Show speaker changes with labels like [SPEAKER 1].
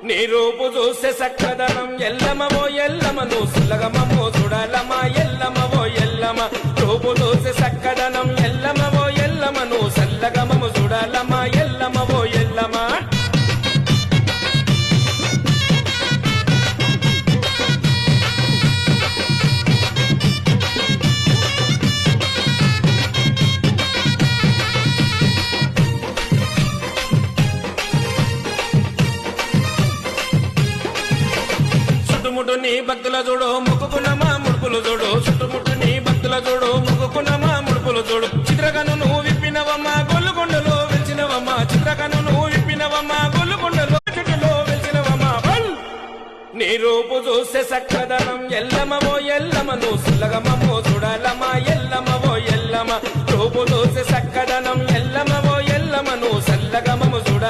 [SPEAKER 1] నీ రూపు చూసే సక్కదనం ఎల్లమవో ఎల్లమ నువ్వు సుల్లగమో చూడాలమా ఎల్లమవో ఎల్లమ రూపు చూసే సక్కదనం ఎల్లమవో ఎల్లమ నువ్వు సల్లగమము చూడాలమా ఎల్లమవో ఎల్లమ చుట్టుముట్టు నీ భక్తుల చూడు ముక్కుకున్నమా ముడుపులు చూడు చుట్టుముట్టు నీ భక్తుల చూడు ముక్కుకున్నమా ముడుపులు చూడు చిత్రకను నువ్వు విప్పినవమ్మా గొల్లుకొండలో వెలిచినవమ్మా చిత్రకను నువ్వు విప్పినవమ్మా గొల్లుకొండలో చెట్టులో వెలిచినవమ్మా నీ రూపు చూసే సక్కదనం ఎల్లమవో ఎల్లమ నువ్వు సుల్లగమో చూడాలమా ఎల్లమవో ఎల్లమ రూపు చూసే సక్కదనం ఎల్లమవో ఎల్లమ నువ్వు సల్లగమము చూడ